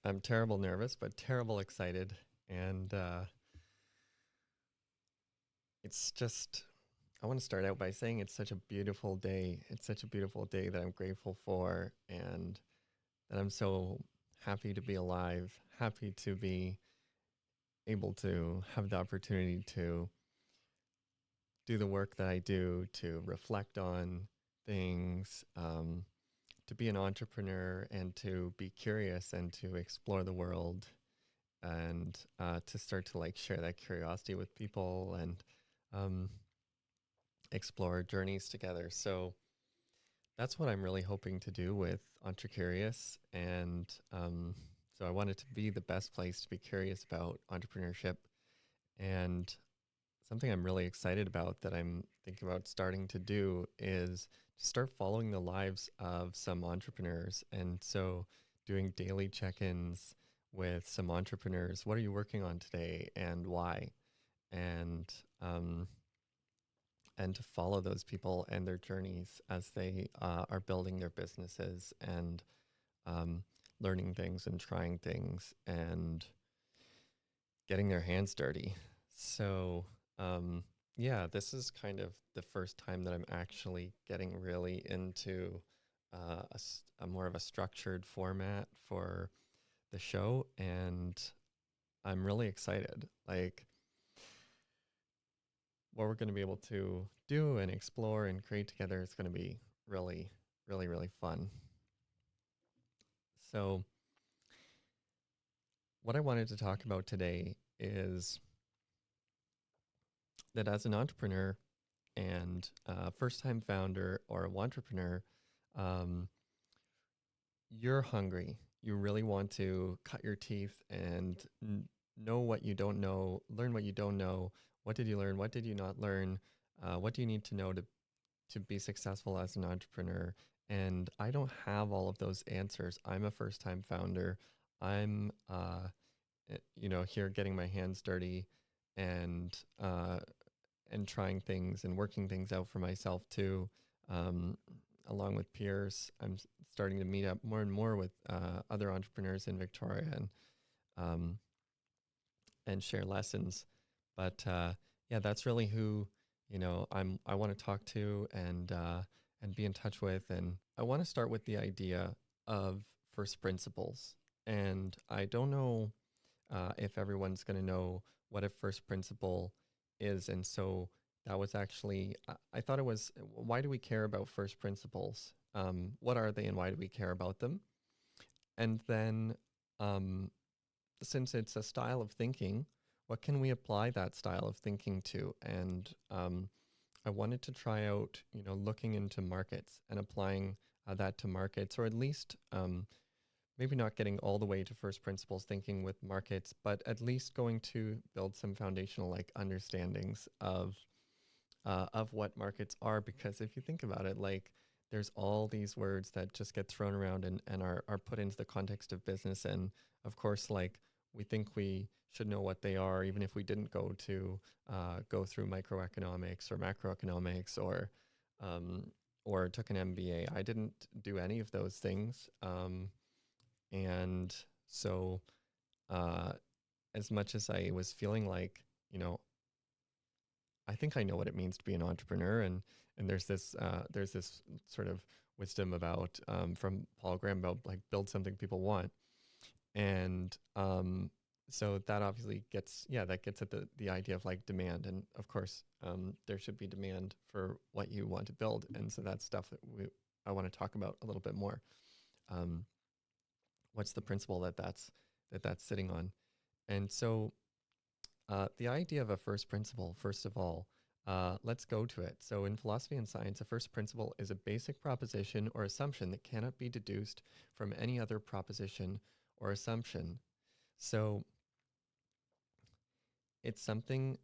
I'm terrible nervous, but terrible excited. And it's just, I want to start out by saying it's such a beautiful day. It's such a beautiful day that I'm grateful for, and that I'm so happy to be alive, happy to be able to have the opportunity to do the work that I do, to reflect on things, to be an entrepreneur, and to be curious and to explore the world, and to start to like share that curiosity with people, and um, explore journeys together. So that's what I'm really hoping to do with EntreCurious. And so I want it to be the best place to be curious about entrepreneurship. And something I'm really excited about that I'm thinking about starting to do is to start following the lives of some entrepreneurs. And so doing daily check-ins with some entrepreneurs. What are you working on today and why? And um, and to follow those people and their journeys as they are building their businesses, and um, learning things and trying things and getting their hands dirty. So, um, yeah, this is kind of the first time that I'm actually getting really into a more of a structured format for the show. And I'm really excited. Like, what we're going to be able to do and explore and create together is going to be really, really, really fun. So, what I wanted to talk about today is that as an entrepreneur and a first time founder or a entrepreneur, um, you're hungry. You really want to cut your teeth and know what you don't know, learn what you don't know. What did you learn? What did you not learn? What do you need to know to be successful as an entrepreneur? And I don't have all of those answers. I'm a first time founder. I'm, here getting my hands dirty, and trying things and working things out for myself too, um, along with peers. I'm starting to meet up more and more with other entrepreneurs in Victoria, um, and share lessons. But yeah, that's really who I want to talk to, and be in touch with. And I want to start with the idea of first principles. And I don't know if everyone's going to know what a first principle is. And so that was actually, I thought it was, why do we care about first principles? What are they and why do we care about them? And then, um, since it's a style of thinking, what can we apply that style of thinking to? And I wanted to try out, looking into markets and applying that to markets, or at least maybe not getting all the way to first principles thinking with markets, but at least going to build some foundational like understandings of what markets are. Because if you think about it, like there's all these words that just get thrown around, and are put into the context of business. And of course, like we think we should know what they are, even if we didn't go through microeconomics or macroeconomics, or took an MBA. I didn't do any of those things. And so, uh, as much as I was feeling like, I think I know what it means to be an entrepreneur, and there's this sort of wisdom about from Paul Graham about like build something people want. And so that obviously gets at the idea of like demand. And of course, there should be demand for what you want to build. And so that's stuff that I want to talk about a little bit more. Um, what's the principle that's sitting on? And so the idea of a first principle, first of all, let's go to it. So in philosophy and science, a first principle is a basic proposition or assumption that cannot be deduced from any other proposition or assumption. So it's something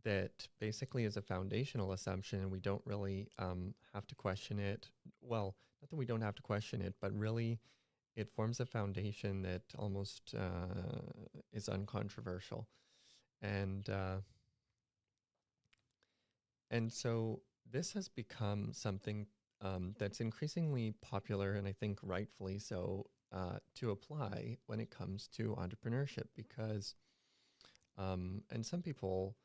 that basically is a foundational assumption, and we don't really have to question it. Well, not that we don't have to question it, but really it forms a foundation that almost is uncontroversial. And and so this has become something. that's increasingly popular, and I think rightfully so, to apply when it comes to entrepreneurship. Because, and some people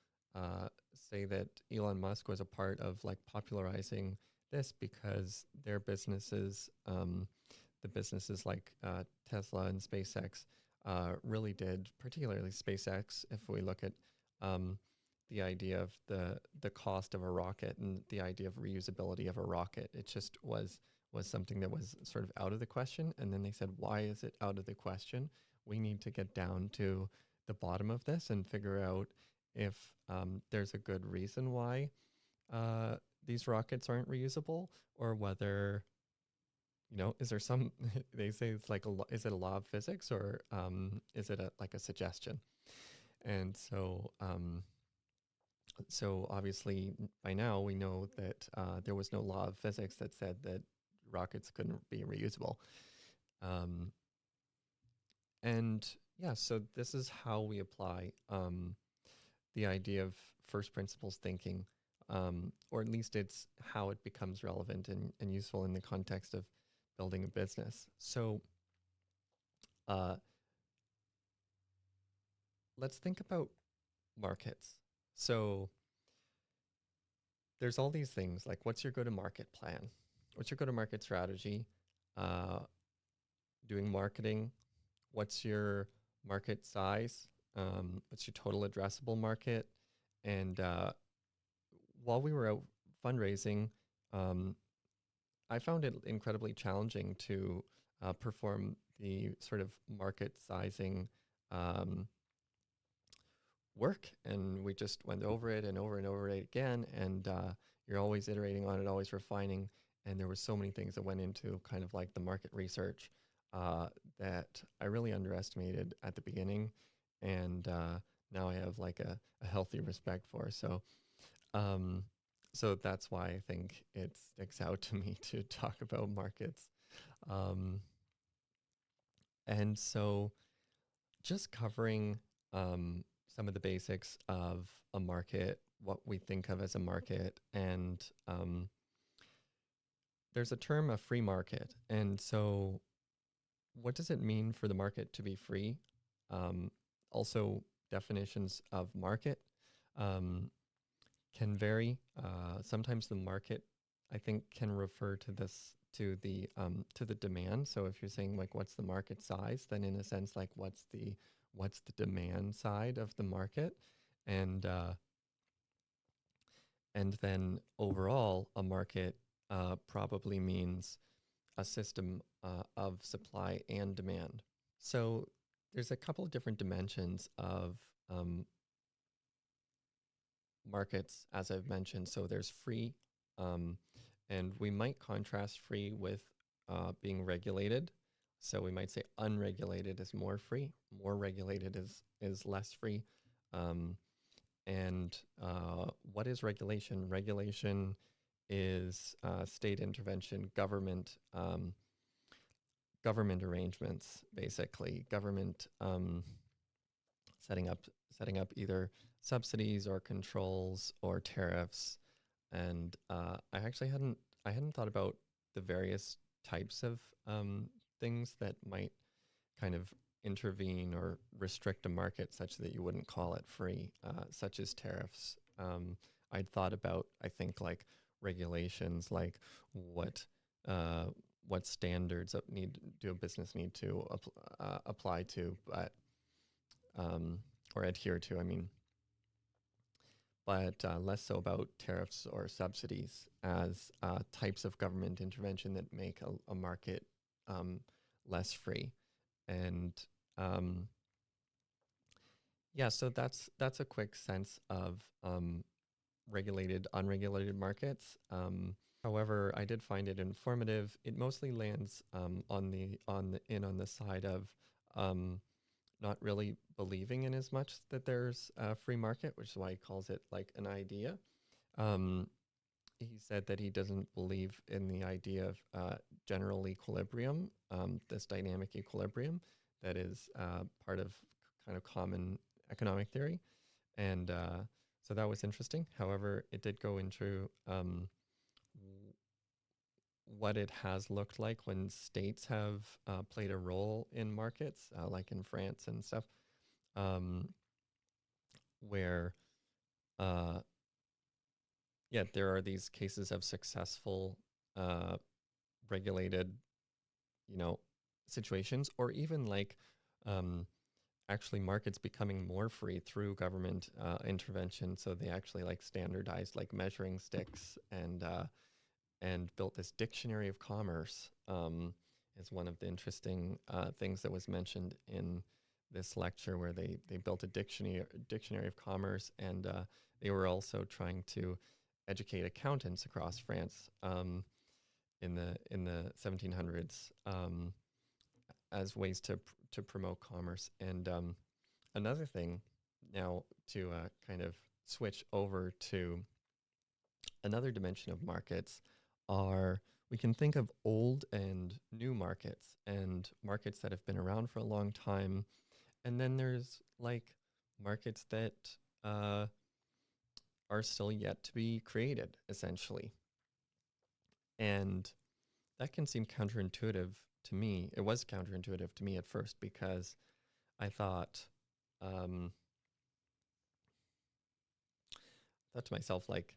say that Elon Musk was a part of like popularizing this because their businesses, the businesses like Tesla and SpaceX, really did, particularly SpaceX, if we look at the idea of the cost of a rocket and the idea of reusability of a rocket. It just was something that was sort of out of the question. And then they said, why is it out of the question? We need to get down to the bottom of this and figure out if there's a good reason why these rockets aren't reusable, or whether, is there some, they say it's like, is it a law of physics, or is it like a suggestion? And so obviously by now we know that there was no law of physics that said that rockets couldn't be reusable. And yeah, so this is how we apply the idea of first principles thinking, or at least it's how it becomes relevant and useful in the context of building a business. So let's think about markets. So there's all these things like, what's your go-to-market plan? What's your go-to-market strategy? Doing marketing. What's your market size? What's your total addressable market? And while we were out fundraising, I found it incredibly challenging to perform the sort of market sizing work. And we just went over it and over it again. And you're always iterating on it, always refining. And there were so many things that went into kind of like the market research that I really underestimated at the beginning. And now I have like a healthy respect for. So that's why I think it sticks out to me to talk about markets. And so just covering some of the basics of a market, what we think of as a market. And there's a term, a free market. And so what does it mean for the market to be free? Also, definitions of market can vary. Sometimes the market, I think, can refer to this to the demand. So if you're saying like, what's the market size, then in a sense, like, what's the demand side of the market, and then overall, a market probably means a system of supply and demand. So there's a couple of different dimensions of markets, as I've mentioned. So there's free, and we might contrast free with being regulated. So we might say unregulated is more free, more regulated is less free. And what is regulation? Regulation is state intervention, government arrangements, basically government setting up either subsidies or controls or tariffs. And I actually hadn't thought about the various types of things that might kind of intervene or restrict a market such that you wouldn't call it free, such as tariffs. I'd thought about, I think, like regulations, like what standards do a business need to apply to, but or adhere to, I mean, but less so about tariffs or subsidies as types of government intervention that make a market less free. And yeah, so that's a quick sense of regulated, unregulated markets. However, I did find it informative. It mostly lands on the side of not really believing in as much that there's a free market, which is why he calls it like an idea. He said that he doesn't believe in the idea of general equilibrium, this dynamic equilibrium that is part of kind of common economic theory. And so that was interesting. However, it did go into what it has looked like when states have played a role in markets, like in France and stuff, um, where uh, yeah, there are these cases of successful uh, regulated, you know, situations, or even like um, actually markets becoming more free through government intervention. So they actually like standardized like measuring sticks and built this dictionary of commerce. Is one of the interesting things that was mentioned in this lecture, where they built a dictionary of commerce, and they were also trying to educate accountants across France in the 1700s, as ways to promote commerce. And another thing now, to kind of switch over to another dimension of markets, are we can think of old and new markets, and markets that have been around for a long time. And then there's like markets that uh, are still yet to be created, essentially. And that can seem counterintuitive to me. It was counterintuitive to me at first, because I um, thought to myself, like,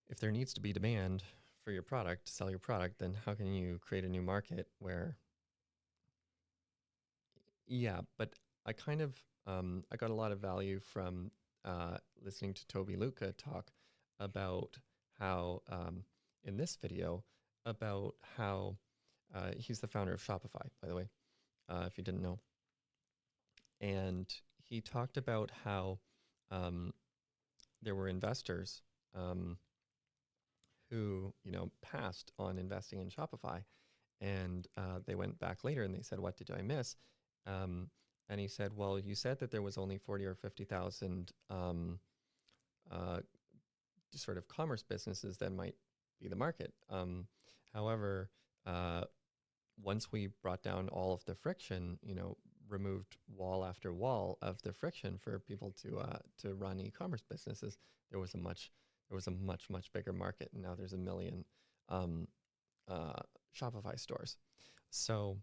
if there needs to be demand for your product to sell your product, then how can you create a new market where, yeah, but I kind of, I got a lot of value from listening to Toby Luca talk about how, in this video, about how he's the founder of Shopify, by the way, if you didn't know. And he talked about how um, there were investors who, you know, passed on investing in Shopify, and they went back later and they said, "What did I miss?" Um, and he said, "Well, you said that there was only 40 or 50,000 uh, sort of commerce businesses that might be the market. However, uh, once we brought down all of the friction, you know, removed wall after wall of the friction for people to run e-commerce businesses, there was a much bigger market, and now there's a million um, Shopify stores. So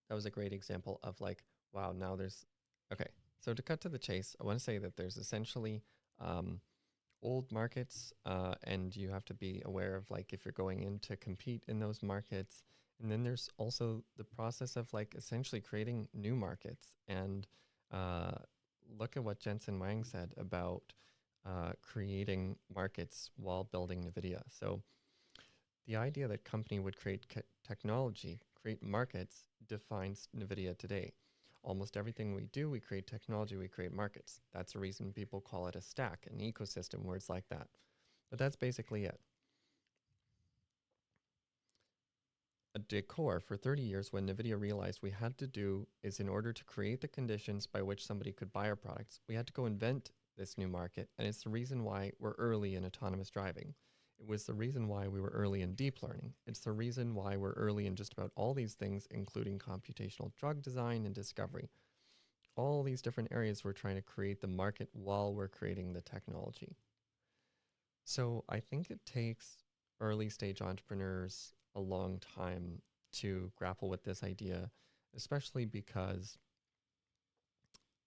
that was a great example of like, wow, now there's okay. So to cut to the chase, I want to say that there's essentially um, old markets, and you have to be aware of like if you're going in to compete in those markets. And then there's also the process of like essentially creating new markets. And uh, look at what Jensen Wang said about creating markets while building NVIDIA. So the idea that company would create technology, create markets, defines NVIDIA today. Almost everything we do, we create technology, we create markets. That's the reason people call it a stack, an ecosystem, words like that. But that's basically it. A decor for 30 years, when NVIDIA realized we had to do is, in order to create the conditions by which somebody could buy our products, we had to go invent this new market. And it's the reason why we're early in autonomous driving. It was the reason why we were early in deep learning. It's the reason why we're early in just about all these things, including computational drug design and discovery. All these different areas, we're trying to create the market while we're creating the technology. So I think it takes early stage entrepreneurs a long time to grapple with this idea, especially because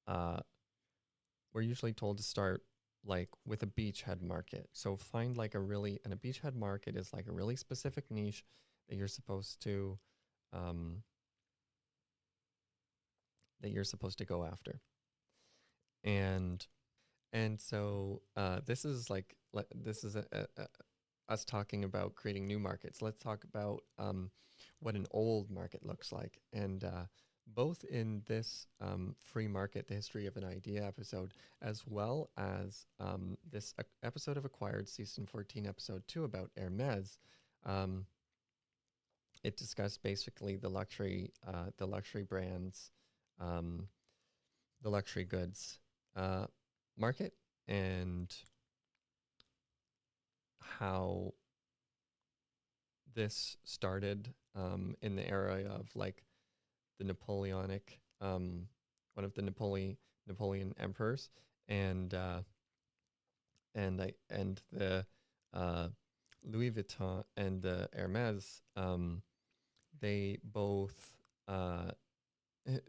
uh, we're usually told to start like with a beachhead market. So find like and a beachhead market is like a really specific niche that you're supposed to um, go after. And so this is like this is us talking about creating new markets. Let's talk about what an old market looks like. And both in this free market, the history of an idea episode, as well as this episode of Acquired, season 14, episode 2 about Hermes, it discussed basically the luxury brands, um, the luxury goods market, and how this started in the era of like the Napoleonic, one of the Napoleon emperors, and the Louis Vuitton and Hermes, they both uh,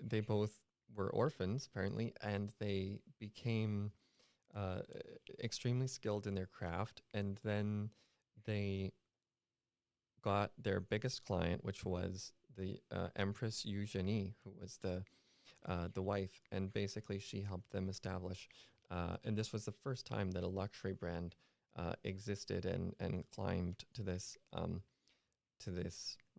they both were orphans apparently, and they became uh, extremely skilled in their craft, and then they got their biggest client, which was the Empress Eugenie, who was the wife, and basically she helped them establish. And this was the first time that a luxury brand existed and climbed to this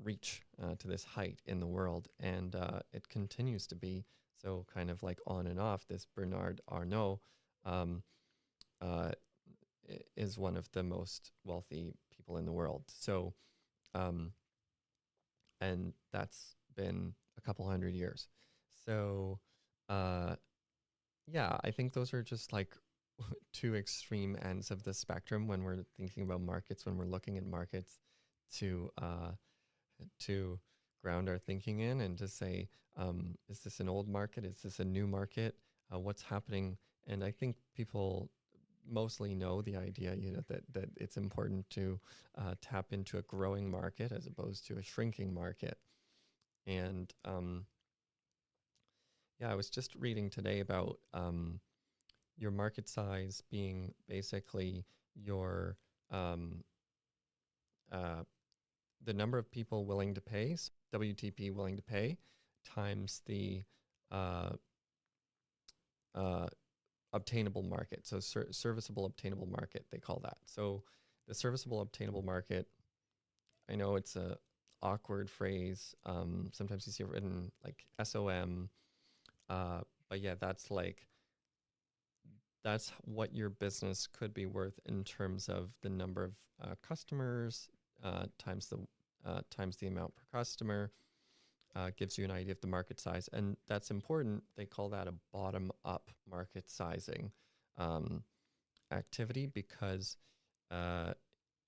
reach, to this height in the world, and it continues to be so. Kind of like on and off. This Bernard Arnault um, uh, is one of the most wealthy people in the world. So, um, and that's been a couple hundred years. So, uh, yeah, I think those are just like two extreme ends of the spectrum when we're thinking about markets, when we're looking at markets to to ground our thinking in and to say, is this an old market? Is this a new market? What's happening? And I think people mostly know the idea, that it's important to tap into a growing market as opposed to a shrinking market. And yeah, I was just reading today about your market size being basically your um, uh, the number of people willing to pay, so WTP willing to pay, times the uh, uh, obtainable market. So serviceable obtainable market, they call that. So the serviceable obtainable market, I know it's a awkward phrase. Sometimes you see it written like SOM, but yeah, that's what your business could be worth in terms of the number of customers times the amount per customer. Gives you an idea of the market size, and that's important. They call that a bottom-up market sizing activity because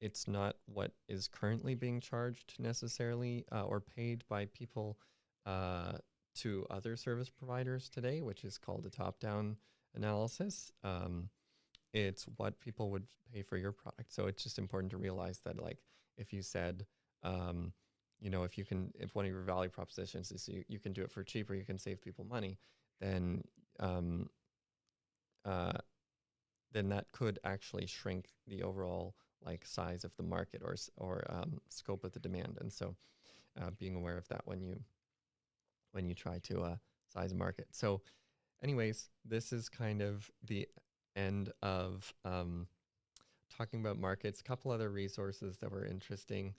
it's not what is currently being charged necessarily or paid by people to other service providers today, which is called a top-down analysis. It's what people would pay for your product. So it's just important to realize that, like, if you said, if one of your value propositions is you can do it for cheaper, you can save people money, then then that could actually shrink the overall like size of the market or scope of the demand. And so being aware of that when you try to size a market. So anyways, this is kind of the end of talking about markets. A couple other resources that were interesting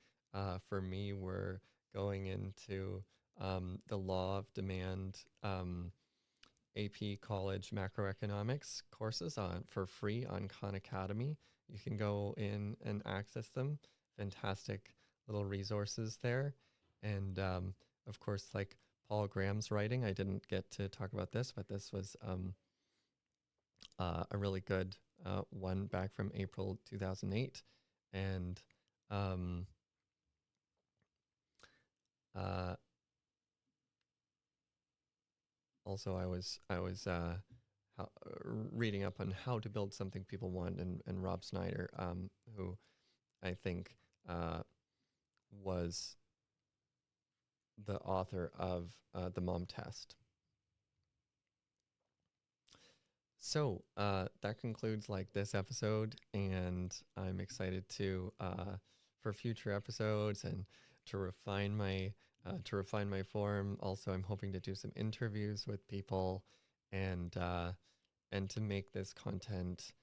for me were going into the law of demand AP College macroeconomics courses for free on Khan Academy. You can go in and access them. Fantastic little resources there. And of course, like Paul Graham's writing, I didn't get to talk about this, but this was a really good one back from April 2008. And also I was reading up on how to build something people want, and Rob Snyder, who I think was the author of the Mom Test. So that concludes like this episode, and I'm excited to for future episodes and to refine my form. Also, I'm hoping to do some interviews with people and to make this content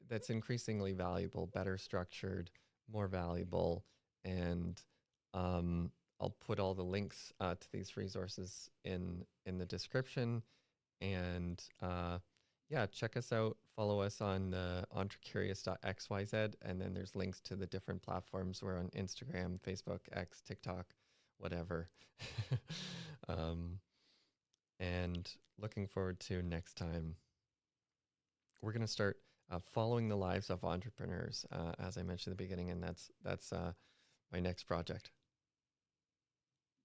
that's increasingly valuable, better structured, more valuable, and I'll put all the links to these resources in the description. And yeah, check us out. Follow us on entrecurious.xyz, and then there's links to the different platforms. We're on Instagram, Facebook, X, TikTok, whatever. And looking forward to next time. We're going to start following the lives of entrepreneurs, as I mentioned at the beginning, and that's my next project.